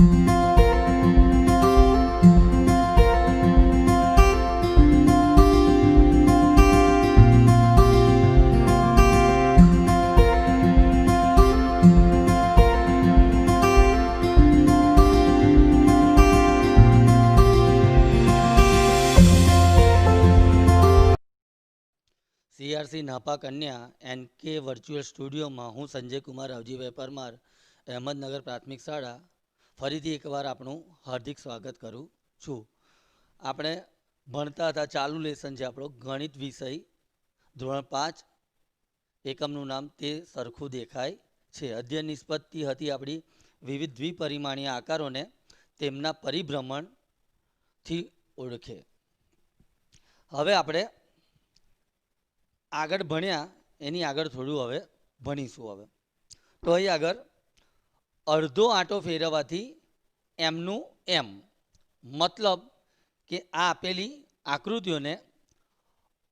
CRC Napa કન્યા NK virtual સ્ટુડિયોમાં હું સંજય કુમાર અવજીભાઈ પરમાર અહેમદનગર પ્રાથમિક શાળા ફરીથી એકવાર આપણું હાર્દિક સ્વાગત કરું છું. આપણે ભણતા હતા, ચાલુ લેસન છે આપણો ગણિત વિષય ધોરણ 5, એકમનું નામ તે સરખું દેખાય છે. અધ્યયન નિષ્પત્તિ હતી આપણી વિવિધ દ્વિપરિમાણીય આકારોને તેમના પરિભ્રમણથી ઓળખે. હવે આપણે આગળ ભણ્યા એની આગળ થોડું હવે ભણીશું. હવે તો અહીં આગળ અડધો આંટો ફેરવવાથી એમનું એમ, મતલબ કે આ આપેલી આકૃતિઓને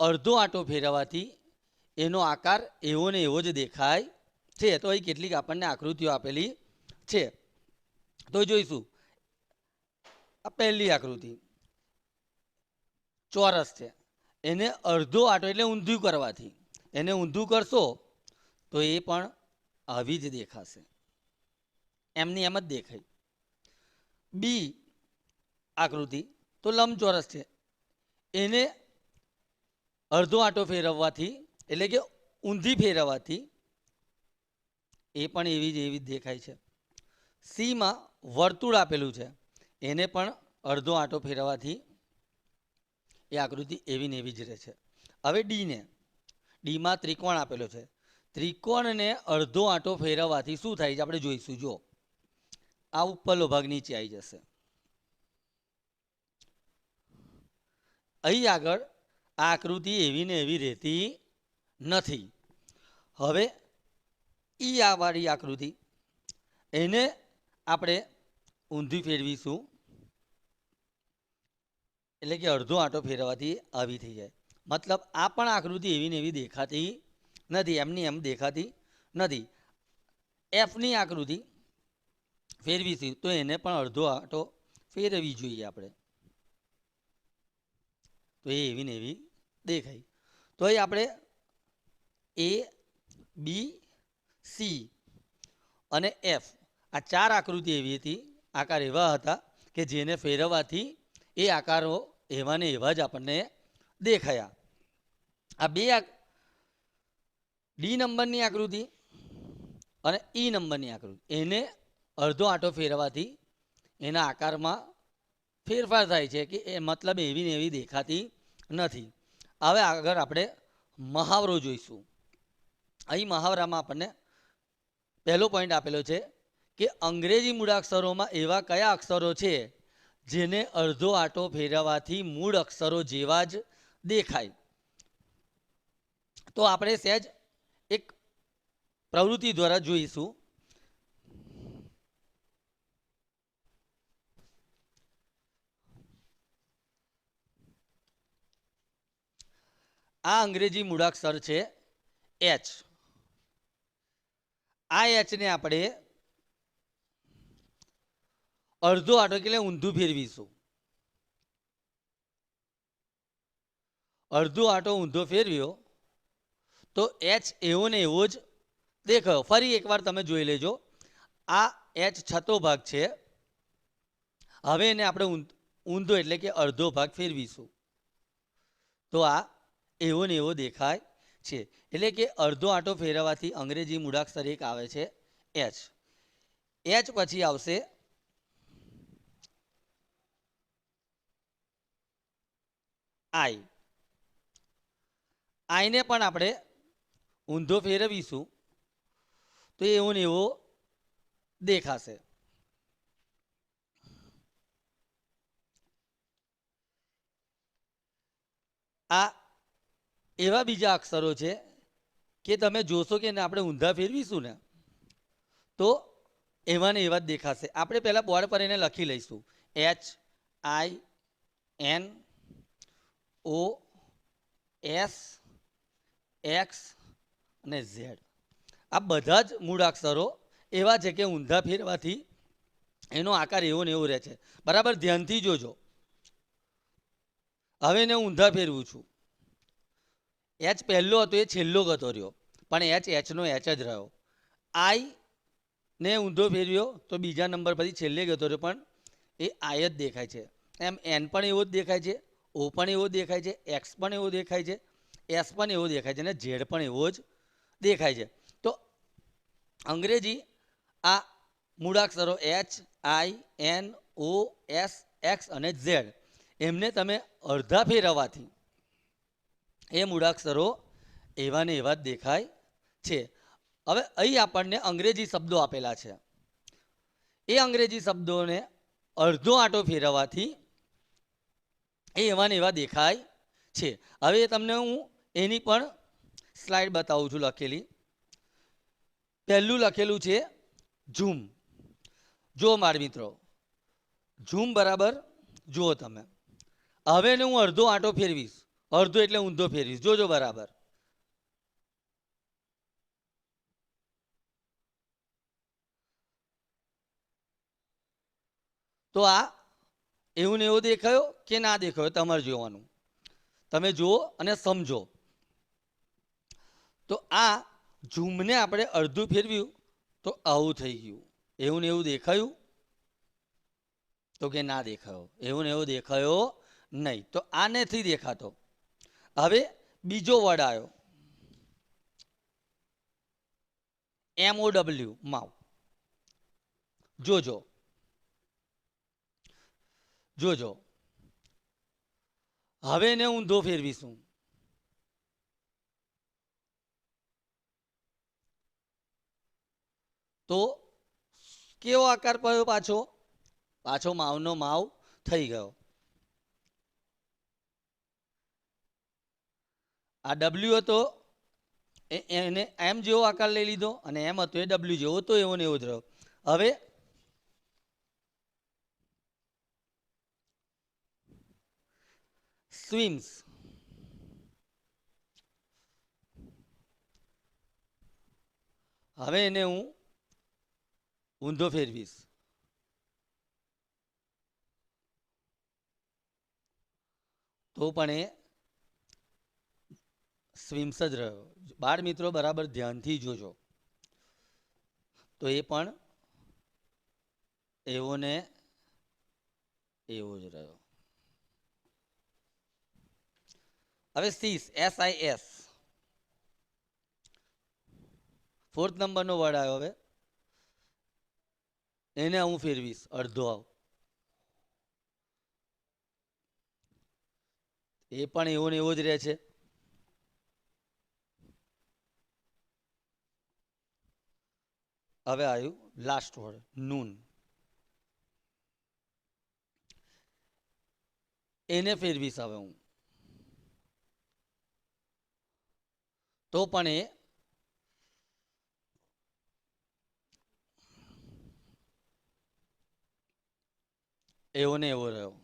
અડધો આંટો ફેરવવાથી એનો આકાર એવો ને એવો જ દેખાય છે. તો અહીં કેટલીક આપણને આકૃતિઓ આપેલી છે તો જોઈશું. આ પહેલી આકૃતિ ચોરસ છે, એને અડધો આંટો એટલે ઊંધું કરવાથી, એને ઊંધું કરશો તો એ પણ આવી જ દેખાશે, એમની એમ જ દેખાય. બી આકૃતિ તો લંબચોરસ છે, એને અડધો આંટો ફેરવવાથી એટલે કે ઊંધી ફેરવવાથી એ પણ એવી જ દેખાય છે. સીમાં વર્તુળ આપેલું છે, એને પણ અડધો આંટો ફેરવવાથી એ આકૃતિ એવી ને એવી જ રહે છે. હવે ડીમાં ત્રિકોણ આપેલો છે, ત્રિકોણને અડધો આંટો ફેરવવાથી શું થાય છે આપણે જોઈશું. જો આ ઉપરનો ભાગ નીચે આવી જશે. અહીં આગળ આ આકૃતિ એવી ને એવી રહેતી નથી. હવે આ વાળી આકૃતિ એને આપણે ઊંધી ફેરવીશું એટલે કે અડધો આંટો ફેરવવાથી આવી થઈ જાય. મતલબ આ પણ આકૃતિ એવી ને એવી દેખાતી નથી, એમની એમ દેખાતી નથી. એફની આકૃતિ ફેરવીશું તો એને પણ અડધો આંટો ફેરવવી જોઈએ આપણે, તો એ એવી ને એવી દેખાય. તો એ આપણે એ, બી, સી અને એફ આ ચાર આકૃતિ એવી હતી, આકાર એવા હતા કે જેને ફેરવવાથી એ આકારો એવા ને એવા જ આપણને દેખાયા. આ બે ડી નંબરની આકૃતિ અને ઈ નંબરની આકૃતિ એને અડધો આંટો ફેરવવાથી એના આકારમાં ફેરફાર થાય છે કે એ મતલબ એવી ને એવી દેખાતી નથી. હવે આગળ આપણે મહાવરો જોઈશું. અહીં મહાવરામાં આપણને પહેલો પોઈન્ટ આપેલો છે કે અંગ્રેજી મૂળાક્ષરોમાં એવા કયા અક્ષરો છે જેને અડધો આંટો ફેરવવાથી મૂળ અક્ષરો જેવા જ દેખાય. તો આપણે સહેજ એક પ્રવૃત્તિ દ્વારા જોઈશું. આ અંગ્રેજી મૂળાક્ષર છે એચ. આ એચને આપણે અડધો આંટો એટલે ઊંધું ફેરવીશું. અડધો આંટો ઊંધો ફેરવ્યો તો એચ એવો ને એવો જ દેખાયો. ફરી એકવાર તમે જોઈ લેજો. આ એચ છતો ભાગ છે, હવે એને આપણે ઊંધો એટલે કે અડધો ભાગ ફેરવીશું તો આ એવો ને એવો દેખાય છે. એટલે કે અડધો આંટો ફેરવવાથી અંગ્રેજી મૂળાક્ષર એક આવે છે એચ. એચ પછી આવશે આઈ. આઈને પણ આપણે ઊંધો ફેરવીશું તો એવો ને એવો દેખાશે. આ એવા બીજા અક્ષરો છે કે તમે જોશો કે આપણે ઊંધા ફેરવીશું ને તો એવા ને એવા જ દેખાશે. આપણે પહેલાં બોર્ડ પર એને લખી લઈશું. એચ, આઈ, એન, ઓ, એસ, એક્સ અને ઝેડ. આ બધા જ મૂળાક્ષરો એવા છે કે ઊંધા ફેરવાથી એનો આકાર એવો ને એવો રહે છે. બરાબર ધ્યાનથી જોજો. હવે એને ઊંધા ફેરવું છું. એચ પહેલો હતો એ છેલ્લો ગતો રહ્યો, પણ એચનો એચ જ રહ્યો. આઈ ને ઊંધો ફેરવ્યો તો બીજા નંબર પછી છેલ્લે ગતો રહ્યો, પણ એ આઈ જ દેખાય છે. એમ એન પણ એવો જ દેખાય છે, ઓ પણ એવો દેખાય છે, એક્સ પણ એવો દેખાય છે, એસ પણ એવો દેખાય છે, અને ઝેડ પણ એવો જ દેખાય છે. તો અંગ્રેજી આ મૂળાક્ષરો એચ, આઈ, એન, ઓ, એસ, એક્સ અને ઝેડ એમને તમે અડધા ફેરવવાથી એ મૂળાક્ષરો એવા ને એવા જ દેખાય છે. હવે અહીં આપણને અંગ્રેજી શબ્દો આપેલા છે. એ અંગ્રેજી શબ્દોને અડધો આંટો ફેરવવાથી એ એવા ને એવા દેખાય છે. હવે તમને હું એની પણ સ્લાઇડ બતાવું છું લખેલી. પહેલું લખેલું છે ઝૂમ. જો મારા મિત્રો, ઝૂમ બરાબર જુઓ તમે. હવે એને હું અડધો આંટો ફેરવીશ, અડધો એટલે ઊંધો ફેરવીશ, જોજો બરાબર. તો આ એવું ને એવું દેખાયો કે ના દેખાયો તમારે જોવાનું. તમે જુઓ અને સમજો. તો આ ઝૂમને આપણે અડધું ફેરવ્યું તો આવું થઈ ગયું. એવું ને એવું દેખાયું તો કે ના દેખાયો. એવું ને એવું દેખાયો નહીં. તો આ નથી દેખાતો. હવે બીજો વર્ડ આવ્યો MOW, માવ. જોજો જોજો. હવે એને ઊંધો ફેરવીશું. તો કેવો આકાર પડ્યો? પાછો પાછો માવનો માવ થઈ ગયો. આ ડબલ્યુ હતો એને એમ જેવો આકાર લઈ લીધો, અને એમ હતો એ ડબલ્યુ જેવો તો એવો ને એવો જ રહ્યો. હવે સ્વિમ્સ. હવે એને હું ઊંધો ફેરવીશ. તો પણ એ સ્વિમ્સ જ રહ્યો. બાળ મિત્રો બરાબર ધ્યાનથી જોજો. તો એ પણ એવો ને એવો જ રહ્યો. હવે સીસ, SIS, ફોર્થ નંબરનો વર્ડ આવ્યો. હવે એને હું ફેરવીશ અડધો આવ. એ પણ એવો ને એવો જ રહે છે. હવે આવ્યું લાસ્ટ વર્ડ નૂન. એને ફેરવીશ હવે હું. તો પણ એ એવો ને એવો રહ્યો.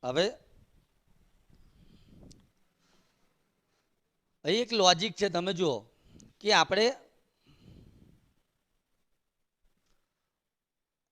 હવે અહીં એક લોજિક છે, તમે જુઓ કે આપણે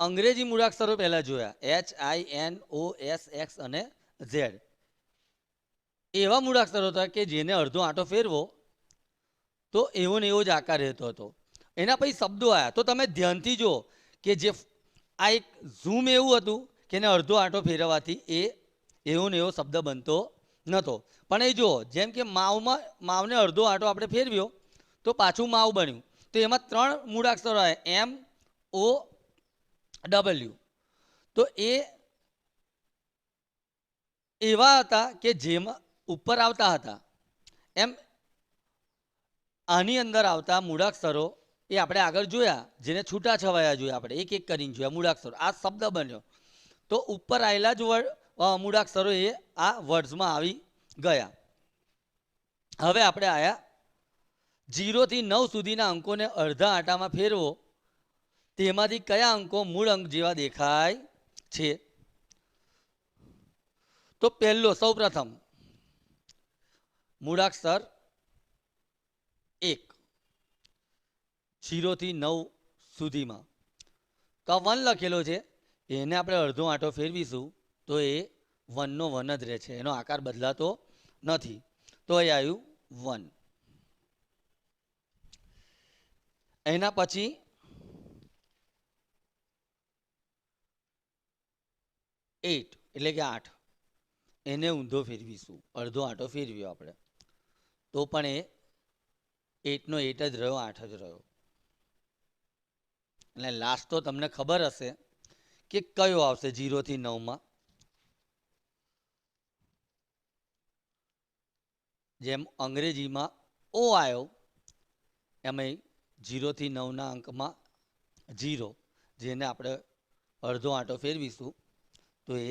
અંગ્રેજી મૂળાક્ષરો પહેલા જોયા, HINOSX અને ઝેડ. એવા મૂળાક્ષરો હતા કે જેને અડધો આંટો ફેરવો તો એવો ને એવો જ આકાર રહેતો હતો. એના પછી શબ્દો આવ્યા. તો તમે ધ્યાનથી જુઓ કે જે આ એક ઝૂમ એવું હતું કે એને અડધો આંટો ફેરવવાથી એ એવો ને એવો શબ્દ બનતો નહોતો. પણ એ જુઓ, જેમ કે માવને અડધો આંટો આપણે ફેરવ્યો તો પાછું માવ બન્યું. તો એમાં 3 મૂળાક્ષરો આવ્યા, MOW. તો એ એવા હતા કે જેમાં ઉપર આવતા હતા. એમ આની અંદર આવતા મૂળાક્ષરો એ આપણે આગળ જોયા, જેને છૂટા છવાયા જોયા, આપણે એક એક કરીને જોયા મૂળાક્ષરો. આ શબ્દ બન્યો. તો ઉપર આવેલા જ મૂળાક્ષરો એ આ વર્ડ્સમાં આવી ગયા. હવે આપણે આયા 0 થી 9 સુધીના અંકોને અડધા આંટામાં ફેરવો. તેમાંથી કયા અંકો મૂળ અંક જેવા દેખાય છે? તો પહેલો સૌપ્રથમ મૂળાક્ષર 1, 0 થી 9 સુધીમાં. તો આ 1 લખેલો છે, એને આપણે અડધો આંટો ફેરવીશું તો એ 1 નો 1 જ રહે છે, એનો આકાર બદલાતો નથી. તો એ આવ્યું 1. એના પછી 8 એટલે કે 8, એને ઊંધો ફેરવીશું, અડધો આંટો ફેરવ્યો આપણે તો પણ એ 8 નો 8 જ રહ્યો, 8 જ રહ્યો. એટલે લાસ્ટ તો તમને ખબર હશે કે કયો આવશે 0 થી 9માં. જેમ અંગ્રેજીમાં ઓ આવ્યો એમાં 0 થી 9ના અંકમાં 0, જેને આપણે અડધો આંટો ફેરવીશું તો એ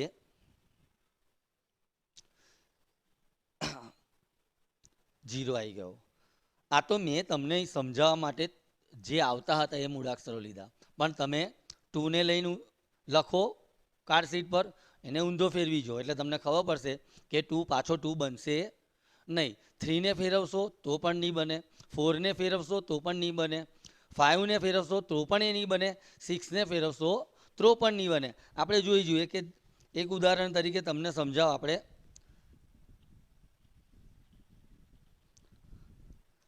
0 આવી ગયો. આ તો મેં તમને સમજાવવા માટે જે આવતા હતા એ મૂળાક્ષરો લીધા, પણ તમે 2 ને લઈને લખો કાર્ડશીટ પર, એને ઊંધો ફેરવીજો એટલે તમને ખબર પડશે કે 2 પાછો 2 બનશે નહીં. 3 ને ફેરવશો તો પણ નહીં બને, 4 ને ફેરવશો તો પણ નહીં બને, 5 ને ફેરવશો તો પણ એ નહીં બને, 6 ને ફેરવશો તો પણ નહીં બને. આપણે જોઈ જોઈએ કે એક ઉદાહરણ તરીકે તમને સમજાવો. આપણે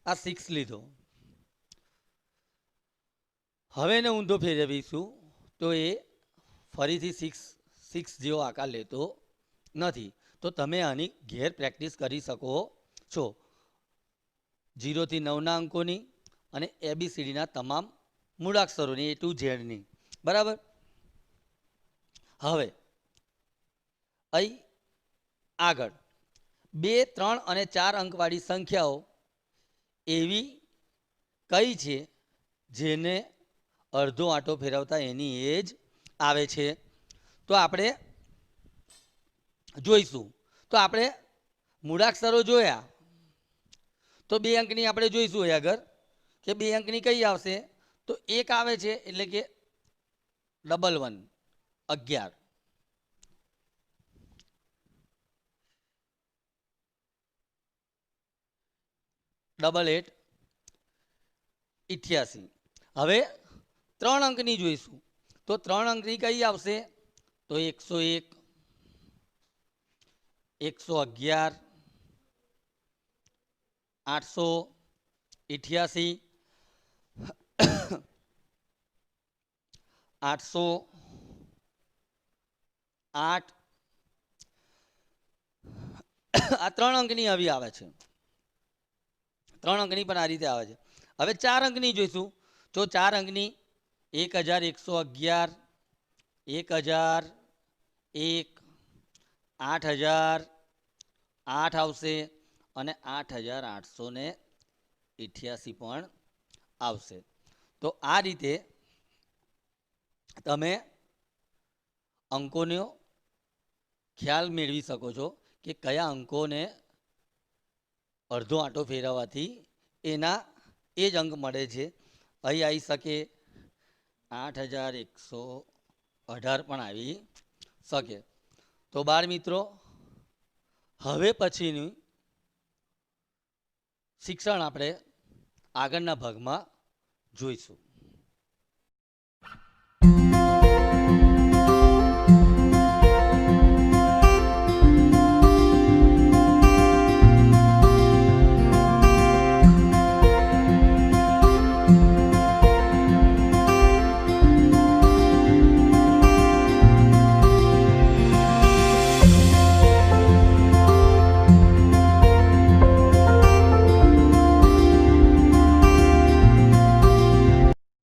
આ 6 લીધો, હવે એને ઊંધો ફેરવીશું તો એ ફરીથી 6 જેવો આકાર લેતો નથી. તો તમે આની ઘેર પ્રેક્ટિસ કરી શકો છો 0 થી 9ના અંકોની અને ABCDના તમામ મૂળાક્ષરોની A to Zની. બરાબર. હવે અહીં આગળ 2, 3 અને 4 અંકવાળી સંખ્યાઓ એવી કઈ છે જેને અડધો આંટો ફેરવતા એની એ જ આવે છે? તો આપણે જોઈશું. તો આપણે મૂળાક્ષરો જોયા તો 2 અંકની આપણે જોઈશું આગળ કે 2 અંકની કઈ આવશે? તો 1 આવે છે એટલે કે 11, 11, 88, 88. હવે 3 અંકની જોઈશું તો 3 અંકની કઈ આવશે? તો 101, 111, 888, 808. આ 3 અંકની આવી આવે છે. 3 અંકની પણ આ રીતે આવે છે. હવે 4 અંકની જોઈશું તો 4 અંકની 1111, 1001, 8000, 8 આવશે અને 8888 પણ આવશે. તો આ રીતે તમે અંકોનો ખ્યાલ મેળવી શકો છો કે કયા અંકોને અડધો આંટો ફેરવવાથી એના એ જ અંક મળે છે. અહીં આવી શકે 8118 પણ આવી શકે. તો બાળ મિત્રો, હવે પછીનું શિક્ષણ આપણે આગળના ભાગમાં જોઈશું.